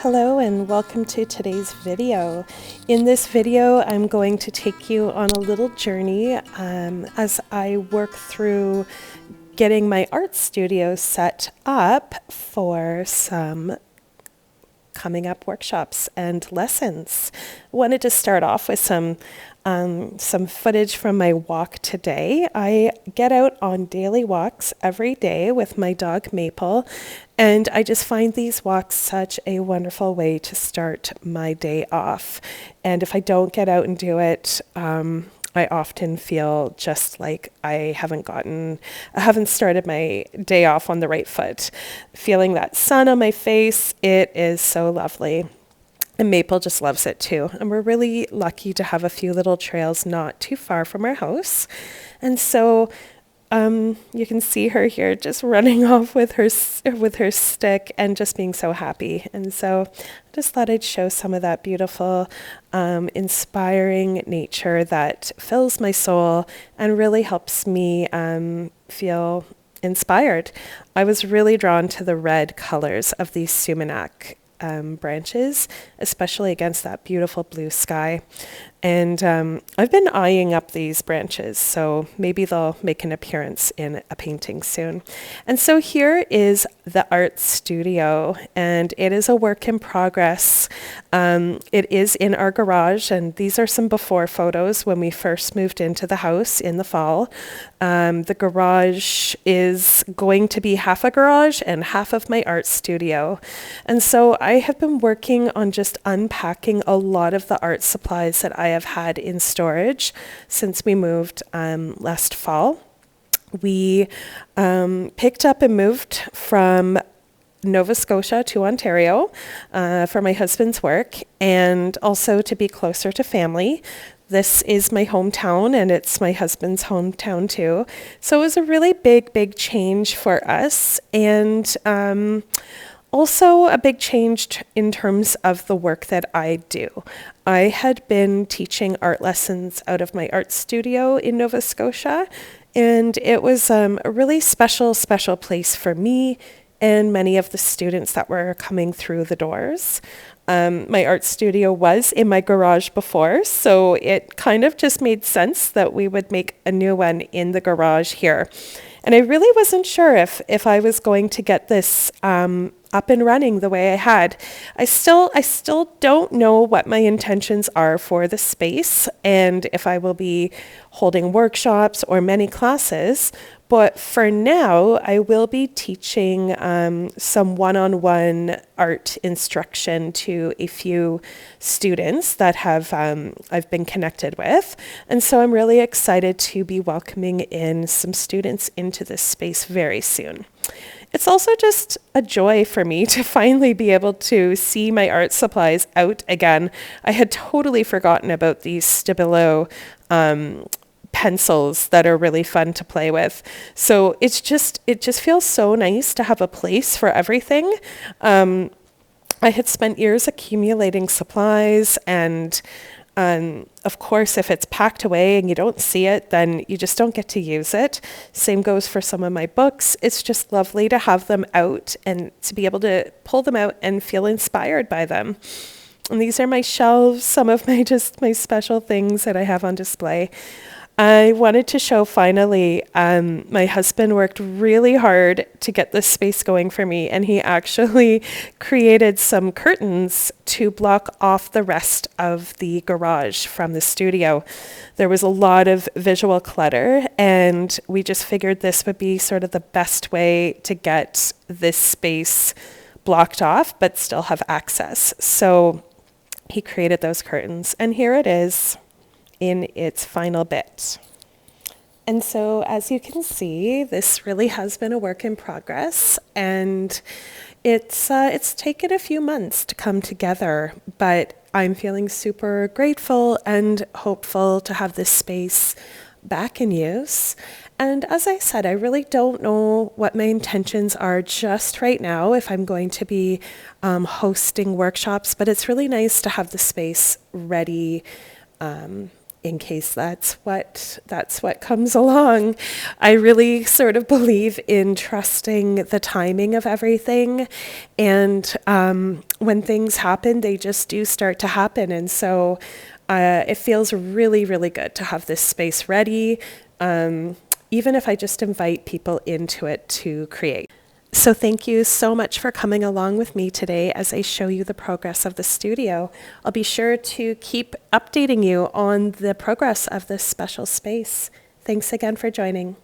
Hello and welcome to today's video. In this video, I'm going to take you on a little journey as I work through getting my art studio set up for some coming up workshops and lessons. Wanted to start off with some footage from my walk today. I get out on daily walks every day with my dog Maple, and I just find these walks such a wonderful way to start my day off. And if I don't get out and do it, I often feel just like I haven't started my day off on the right foot. Feeling that sun on my face, it is so lovely. And Maple just loves it too. And we're really lucky to have a few little trails not too far from our house. And so you can see her here just running off with her stick and just being so happy. And so I just thought I'd show some of that beautiful, inspiring nature that fills my soul and really helps me feel inspired. I was really drawn to the red colors of these sumac branches, especially against that beautiful blue sky. And I've been eyeing up these branches, so maybe they'll make an appearance in a painting soon. And so here is the art studio, and it is a work in progress. It is in our garage, and these are some before photos when we first moved into the house in the fall. The garage is going to be half a garage and half of my art studio. And so I have been working on just unpacking a lot of the art supplies that I have had in storage since we moved last fall. We picked up and moved from Nova Scotia to Ontario for my husband's work and also to be closer to family. This is my hometown and it's my husband's hometown too. So it was a really big change for us, and also a big change in terms of the work that I do. I had been teaching art lessons out of my art studio in Nova Scotia, and it was a really special place for me and many of the students that were coming through the doors. My art studio was in my garage before, so it kind of just made sense that we would make a new one in the garage here. And I really wasn't sure if I was going to get this up and running the way I had. I still don't know what my intentions are for the space and if I will be holding workshops or many classes. But for now, I will be teaching some one-on-one art instruction to a few students that I've been connected with. And so I'm really excited to be welcoming in some students into this space very soon. It's also just a joy for me to finally be able to see my art supplies out again. I had totally forgotten about these Stabilo pencils that are really fun to play with. So it just feels so nice to have a place for everything. I had spent years accumulating supplies, and of course, if it's packed away and you don't see it, then you just don't get to use it. Same goes for some of my books. It's just lovely to have them out and to be able to pull them out and feel inspired by them. And these are my shelves, some of my special things that I have on display. I wanted to show finally, my husband worked really hard to get this space going for me, and he actually created some curtains to block off the rest of the garage from the studio. There was a lot of visual clutter, and we just figured this would be sort of the best way to get this space blocked off but still have access. So he created those curtains, and here it is in its final bit. And so as you can see, this really has been a work in progress, and it's taken a few months to come together, but I'm feeling super grateful and hopeful to have this space back in use. And as I said, I really don't know what my intentions are just right now, if I'm going to be hosting workshops, but it's really nice to have the space ready in case that's what comes along. I really sort of believe in trusting the timing of everything, and when things happen, they just do start to happen. And so it feels really, really good to have this space ready, even if I just invite people into it to create. So thank you so much for coming along with me today as I show you the progress of the studio. I'll be sure to keep updating you on the progress of this special space. Thanks again for joining.